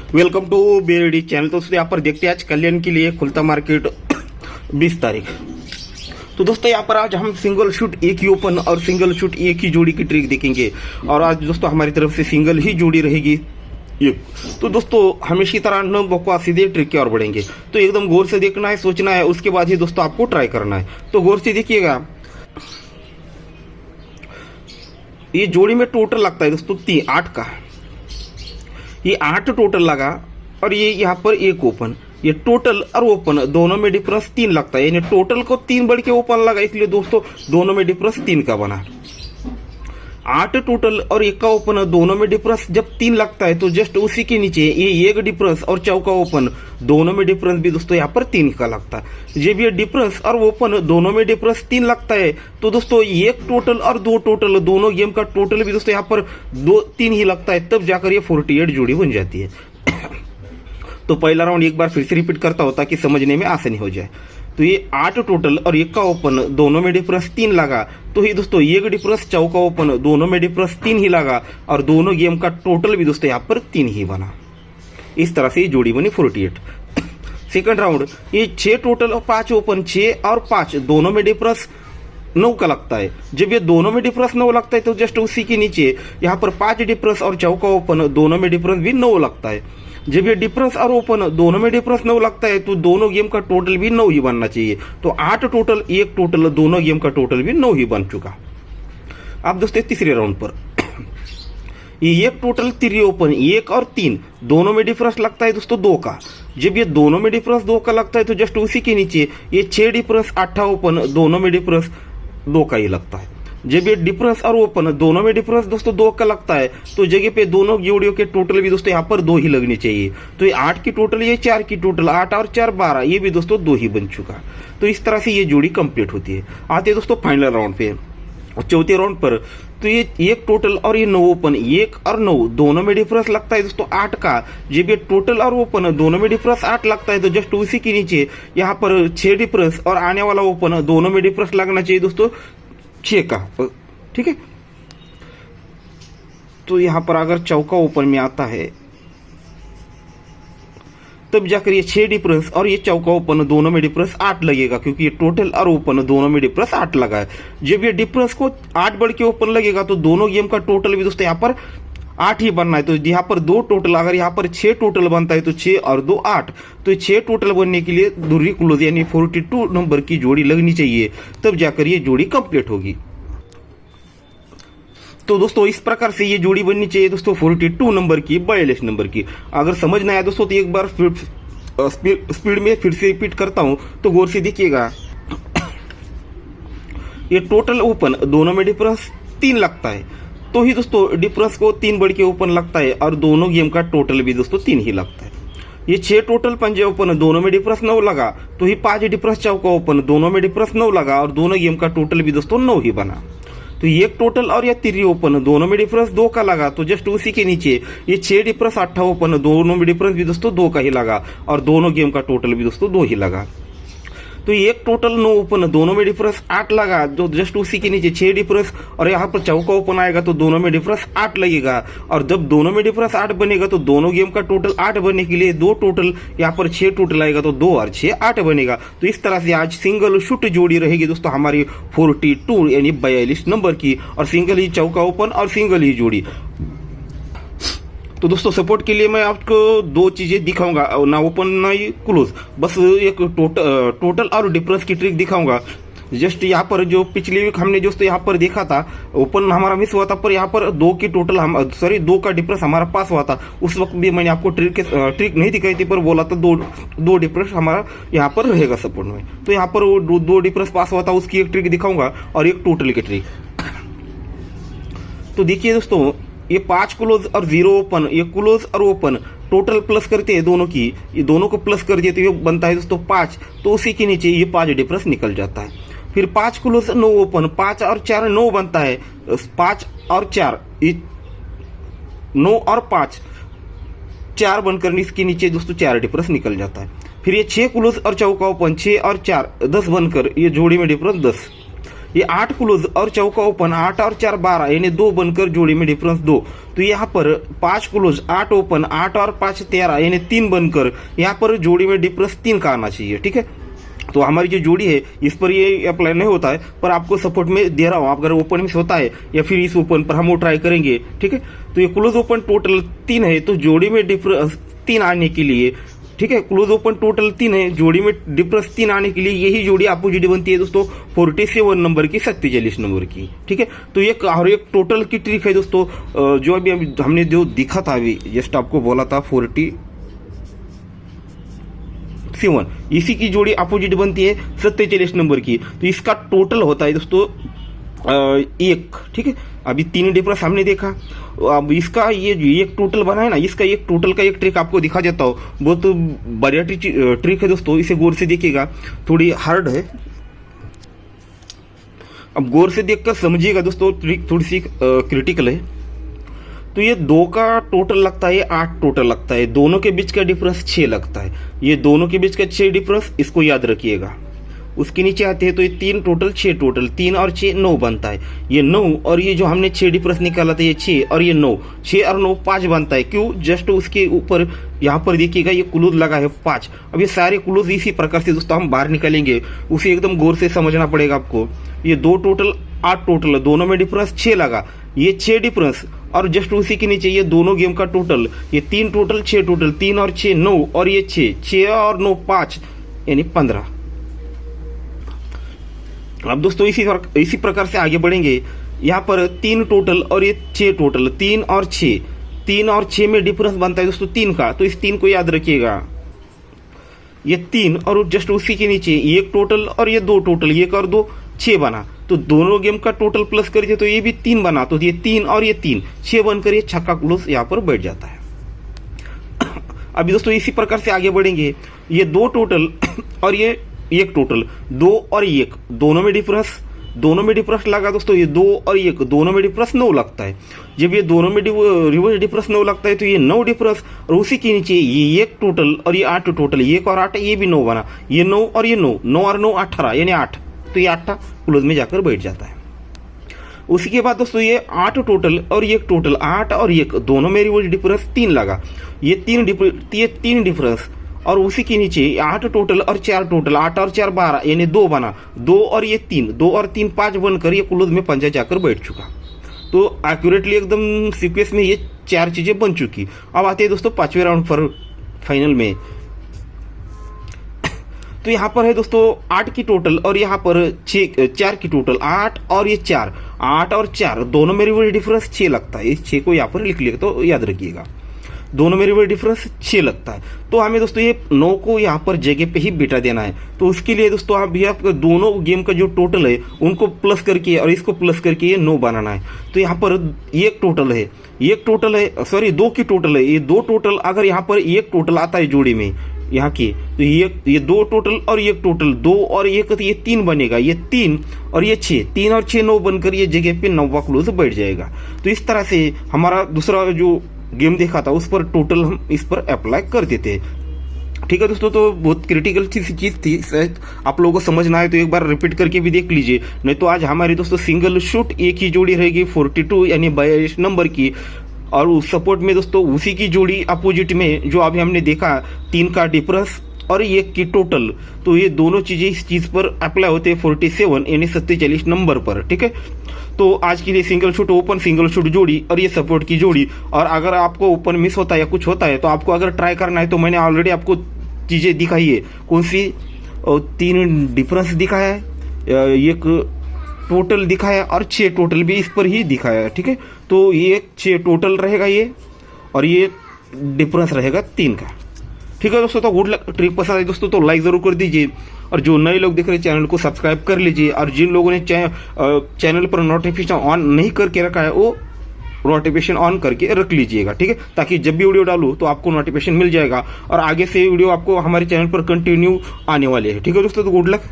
Welcome to BLD channel. तो दोस्तों यहाँ पर देखते हैं आज कल्याण के लिए खुलता मार्केट 20 तारीख। तो दोस्तों यहाँ पर आज हम सिंगल शूट एक ही ओपन और सिंगल शूट एक ही जोड़ी की ट्रिक देखेंगे और आज दोस्तों हमारी तरफ से सिंगल ही जोड़ी रहेगी एक। तो दोस्तों हमेशा की तरह न बकवास सीधे ट्रिक की ओर बढ़ेंगे, तो एकदम गौर से देखना है, सोचना है, उसके बाद ही दोस्तों आपको ट्राई करना है। तो गौर से देखिएगा, ये जोड़ी में टोटल लगता है दोस्तों 8 का, ये 8 टोटल लगा और ये यहाँ पर एक ओपन, ये टोटल और ओपन दोनों में डिफरेंस 3 लगता है, यानी टोटल को 3 बढ़ के ओपन लगा, इसलिए दोस्तों दोनों में डिफरेंस 3 का बना। 8 टोटल और एक का ओपन दोनों में डिफरेंस जब 3 लगता है तो जस्ट उसी के नीचे ये एक डिफरेंस और चौका ओपन दोनों में डिफरेंस भी दोस्तों यहाँ पर 3 का लगता है। जब ये डिफरेंस और ओपन दोनों में डिफरेंस 3 लगता है तो दोस्तों एक टोटल और 2 टोटल दोनों गेम का टोटल भी दोस्तों यहाँ पर 3 ही लगता है, तब जाकर ये 48 जोड़ी बन जाती है। तो पहला राउंड एक बार फिर से रिपीट करता हूं ताकि समझने में आसानी हो जाए। तो ये 8 टोटल और एक का ओपन दोनों में डिफरेंस 3 लगा, तो ही दोस्तों एक डिफरेंस चौका ओपन दोनों में डिफरेंस 3 ही लगा और दोनों गेम का टोटल भी दोस्तों यहाँ पर 3 ही बना। इस तरह से ये जोड़ी बनी 48। सेकंड राउंड, ये 6 टोटल और 5 ओपन, 6 और 5 दोनों में डिफरेंस 9 का लगता है। जब ये दोनों में डिफरेंस 9 लगता है तो जस्ट उसी के नीचे यहाँ पर 5 डिफरेंस और चौका ओपन दोनों में डिफरेंस भी 9 लगता है। जब ये डिफरेंस और ओपन दोनों में डिफरेंस 9 लगता है तो दोनों गेम का टोटल भी 9 ही बनना चाहिए। तो 8 टोटल एक टोटल दोनों गेम का टोटल भी 9 ही बन चुका। अब दोस्तों तीसरे राउंड पर ये एक टोटल 3 ओपन, 1 और 3 दोनों में डिफरेंस लगता है दोस्तों 2 का। जब ये दोनों में डिफरेंस 2 का लगता है तो जस्ट उसी के नीचे ये 6 डिफरेंस 8 ओपन दोनों में डिफरेंस 2 का ही लगता है। जब ये डिफरेंस और ओपन दोनों में डिफरेंस दोस्तों 2 का लगता है तो जगह पे दोनों जोड़ियों के टोटल भी दोस्तों यहाँ पर 2 ही लगनी चाहिए। तो ये 8 की टोटल, ये 4 की टोटल, 8 और 4 12, ये भी दोस्तों 2 ही बन चुका। तो इस तरह से ये जोड़ी कंप्लीट होती है। आते हैं दोस्तों फाइनल राउंड पे, चौथे राउंड पर। तो ये एक टोटल और ये 9 ओपन, 1 और 9 दोनों में डिफरेंस लगता है दोस्तों 8 का। जब ये टोटल और ओपन दोनों में डिफरेंस 8 लगता है तो जस्ट उसी के नीचे यहाँ पर 6 डिफरेंस और आने वाला ओपन दोनों में डिफरेंस लगना चाहिए दोस्तों 6 का। ठीक है, तो यहां पर अगर चौका ओपन में आता है तब जाकर ये 6 डिफरेंस और ये चौका ओपन दोनों में डिफरेंस 8 लगेगा, क्योंकि ये टोटल और ओपन दोनों में डिफरेंस 8 लगा है। जब ये डिफरेंस को 8 बढ़ के ओपन लगेगा तो दोनों गेम का टोटल भी दोस्तों यहाँ पर 8 ही बनना है। तो यहाँ पर 2 टोटल, अगर यहाँ पर 6 टोटल बनता है तो 6 और 2 8, तो 6 टोटल बनने के लिए दूरी क्लोज यानी 42 नंबर की जोड़ी लगनी चाहिए, तब जाकर ये जोड़ी कंप्लीट होगी। तो दोस्तों इस प्रकार से ये जोड़ी बननी चाहिए दोस्तों 42 नंबर की, 42 नंबर की। अगर समझ ना आया दोस्तों तो एक बार स्पीड में फिर से रिपीट करता हूं, तो गौर से देखिएगा। ये टोटल ओपन दोनों में डिफरेंस 3 लगता है, तो ही दोस्तों डिफरेंस को 3 बढ़ के ओपन लगता है और दोनों गेम का टोटल भी दोस्तों 3 ही लगता है। ये 6 टोटल 5 ओपन दोनों में डिफरेंस 9 लगा, तो ही 5 डिफरेंस चौका ओपन दोनों में डिफरेंस 9 लगा और दोनों गेम का टोटल भी दोस्तों 9 ही बना। तो एक टोटल और ये 3 ओपन दोनों में डिफरेंस 2 का लगा, तो जस्ट उसी के नीचे ये 6 डिफरेंस 8 ओपन दोनों में डिफरेंस भी दोस्तों 2 का ही लगा और दोनों गेम का टोटल भी दोस्तों 2 ही लगा। तो एक टोटल 9 ओपन दोनों में डिफरेंस 8 लगा, जो जस्ट उसी के नीचे 6 डिफरेंस और यहाँ पर चौका ओपन आएगा तो दोनों में डिफरेंस 8 लगेगा। और जब दोनों में डिफरेंस 8 बनेगा तो दोनों गेम का टोटल 8 बनने के लिए 2 टोटल, यहाँ पर 6 टोटल आएगा तो 2 और 6 8 बनेगा। तो इस तरह से आज सिंगल शूट जोड़ी रहेगी दोस्तों हमारी 42 यानी 42 नंबर की, और सिंगल ही चौका ओपन और सिंगल ही जोड़ी। तो दोस्तों सपोर्ट के लिए मैं आपको 2 चीजें दिखाऊंगा, ना ओपन ना ही क्लोज, बस एक टोटल और डिफरेंस की ट्रिक दिखाऊंगा। जस्ट यहाँ पर जो पिछली वीक हमने दोस्तों यहाँ पर देखा था, ओपन हमारा मिस हुआ था, पर यहाँ पर 2 की टोटल 2 का डिफरेंस हमारा पास हुआ था। उस वक्त भी मैंने आपको ट्रिक नहीं दिखाई थी, पर बोला था 2 डिफरेंस हमारा यहाँ पर रहेगा सपोर्ट में। तो यहाँ पर 2 डिफरेंस पास हुआ था, उसकी एक ट्रिक दिखाऊंगा और एक टोटल की ट्रिक। तो देखिए दोस्तों, ये 5 क्लोज और 0 ओपन, ये क्लोज और ओपन टोटल प्लस करते हैं दोनों की, ये दोनों को प्लस कर दिए तो ये बनता है दोस्तों 5, तो उसी के नीचे ये 5 डिफरेंस निकल जाता है। फिर 5 क्लोज 9 ओपन, 5 और 4 9 बनता है, 5 और 4 9 और 5 4 बनकर इसके नीचे दोस्तों 4 डिफरेंस निकल जाता है। फिर ये 6 क्लोज और चौका ओपन, 6 और 4 10 बनकर ये जोड़ी में डिफरेंस 10, ये 8 क्लोज और चौका ओपन, 8 और 4 12 यानी 2 बनकर जोड़ी में डिफरेंस 2। तो यहाँ पर 5 क्लोज 8 ओपन, 8 और 5 13 यानी 3 बनकर यहाँ पर जोड़ी में डिफरेंस 3 का आना चाहिए। ठीक है, तो हमारी जो जोड़ी है इस पर ये अप्लाई नहीं होता है, पर आपको सपोर्ट में दे रहा हूँ। आप अगर ओपन में से होता है या फिर इस ओपन पर हम वो ट्राई करेंगे। ठीक है, तो ये क्लोज ओपन टोटल 3 है, तो जोड़ी में डिफरेंस 3 आने के लिए, ठीक है, क्लोज ओपन टोटल 3 है, जोड़ी में डिफरेंस 3 आने के लिए यही जोड़ी अपोजिट बनती है दोस्तों 47 नंबर की 47 नंबर की। ठीक है, तो ये और एक टोटल की ट्रिक है दोस्तों, जो अभी हमने जो दिखा था, अभी जस्ट आपको बोला था 47, इसी की जोड़ी अपोजिट बनती है 47 नंबर की। तो इसका टोटल होता है दोस्तों 1। ठीक है, अभी 3 डिफरेंस हमने देखा, अब इसका ये एक टोटल बना है ना, इसका एक टोटल का एक ट्रिक आपको दिखा देता हूँ। बहुत बढ़िया ट्रिक है दोस्तों, इसे गौर से देखिएगा, थोड़ी हार्ड है, अब गौर से देखकर समझिएगा दोस्तों, ट्रिक थोड़ी सी क्रिटिकल है। तो ये 2 का टोटल लगता है, 8 टोटल लगता है, दोनों के बीच का डिफरेंस 6 लगता है, ये दोनों के बीच का 6 डिफरेंस, इसको याद रखिएगा। उसके नीचे आते हैं तो ये 3 टोटल 6 टोटल, 3 और 6 9 बनता है, ये 9 और ये जो हमने 6 डिफरेंस निकाला था ये 6 और ये 9, 6 और 9 5 बनता है। क्यों? जस्ट उसके ऊपर यहाँ पर देखिएगा ये क्लोज लगा है 5। अब ये सारे क्लोज इसी प्रकार से दोस्तों हम बाहर निकालेंगे, उसे एकदम गौर से समझना पड़ेगा आपको। ये 2 टोटल 8 टोटल, दोनों में डिफरेंस 6 लगा, ये 6 डिफरेंस, और जस्ट उसी के नीचे ये दोनों गेम का टोटल, ये 3 टोटल 6 टोटल, 3 और 6 9 और ये 6 और 9 5 यानी 15। अब दोस्तों इसी प्रकार से आगे बढ़ेंगे। यहाँ पर 3 टोटल और ये 6 टोटल, 3 और 6, 3 और 6 में डिफरेंस बनता है दोस्तों 3 का, तो इस 3 को याद रखिएगा। ये 3 और जस्ट उसी के नीचे 1 टोटल और ये 2 टोटल, 1 और 2 6 बना, तो दोनों गेम का टोटल प्लस करिए तो ये भी 3 बना, तो ये 3 और ये 3 6 बनकर ये छक्का क्लोज यहाँ पर बैठ जाता है। अभी दोस्तों इसी प्रकार से आगे बढ़ेंगे। ये 2 टोटल और ये 1 टोटल, 2 और 1 दोनों में डिफरेंस लगा दोस्तों, ये 2 और 1 दोनों में डिफरेंस 9 लगता है। जब ये दोनों में रिवर्स डिफरेंस 9 लगता है तो ये 9 डिफरेंस, और उसी के नीचे ये 1 टोटल और ये 8 टोटल, 1 और 8 ये भी 9 बना, ये 9 और ये 9, 9 और 9 18 यानी 8, तो ये 8 क्लोज में जाकर बैठ जाता है। उसी के बाद दोस्तों ये 8 टोटल और 1 टोटल, 8 और 1 दोनों में रिवर्स डिफरेंस 3 लगा, ये 3 डिफरेंस, और उसी के नीचे 8 टोटल और 4 टोटल, 8 और 4 12 यानी 2 बना, 2 और ये 3, 2 और 3 5 बनकर ये क्लोज में पंजा जाकर बैठ चुका। तो एक्यूरेटली एकदम सीक्वेंस में ये 4 चीजें बन चुकी। अब आते हैं दोस्तों 5वें राउंड पर फाइनल में। तो यहाँ पर है दोस्तों 8 की टोटल और यहाँ पर 4 की टोटल, 8 और ये 4, 8 और 4 दोनों में रिवर्स डिफरेंस 6 लगता है, इस 6 को यहाँ पर लिख लिएगा तो याद रखिएगा, दोनों में रिवर्स डिफरेंस 6 लगता है। तो हमें दोस्तों ये 9 को यहाँ पर जगह पे ही बिठा देना है। तो उसके लिए दोस्तों आप भी दोनों गेम का जो टोटल है उनको प्लस करके और इसको प्लस करके ये 9 बनाना है। तो यहाँ पर 1 टोटल है, 2 की टोटल है, ये 2 टोटल, अगर यहाँ पर 1 टोटल आता है जोड़ी में यहाँ की, तो ये 2 टोटल और 1 टोटल, 2 और 1 तो ये 3 बनेगा, ये 3 और ये 6, 3 और 6 9 बनकर ये जगह पे 9वां क्लोज बैठ जाएगा। तो इस तरह से हमारा दूसरा जो गेम देखा था उस पर टोटल हम इस पर अप्लाई कर देते हैं। ठीक है दोस्तों, तो बहुत क्रिटिकल चीज थी, शायद आप लोगों को समझ ना आए तो एक बार रिपीट करके भी देख लीजिए, नहीं तो आज हमारी दोस्तों सिंगल शूट एक ही जोड़ी रहेगी 42 यानी 42 नंबर की, और उस सपोर्ट में दोस्तों उसी की जोड़ी अपोजिट में जो अभी हमने देखा 3 का डिफरेंस और 1 की टोटल, तो ये दोनों चीजें इस चीज पर अप्लाई होते हैं 47 यानी 47 नंबर पर। ठीक है, तो आज के लिए single shoot open, single shoot जोड़ी और ये सपोर्ट की जोड़ी। और अगर आपको ओपन मिस होता है या कुछ होता है तो आपको अगर ट्राई करना है तो मैंने ऑलरेडी आपको चीजें दिखाई है, कौन सी 3 डिफरेंस दिखाया है, एक टोटल दिखाया और 6 टोटल भी इस पर ही दिखाया है। ठीक है, तो ये 6 टोटल रहेगा ये, और ये डिफरेंस रहेगा 3 का। ठीक है दोस्तों, तो गुड लक। ट्रिक पसंद है दोस्तों तो लाइक जरूर कर दीजिए, और जो नए लोग देख रहे हैं चैनल को सब्सक्राइब कर लीजिए, और जिन लोगों ने चैनल पर नोटिफिकेशन ऑन नहीं करके रखा है वो नोटिफिकेशन ऑन करके रख लीजिएगा। ठीक है, ताकि जब भी वीडियो डालूं तो आपको नोटिफिकेशन मिल जाएगा, और आगे से वीडियो आपको हमारे चैनल पर कंटिन्यू आने वाले हैं। ठीक है दोस्तों, तो गुड लक।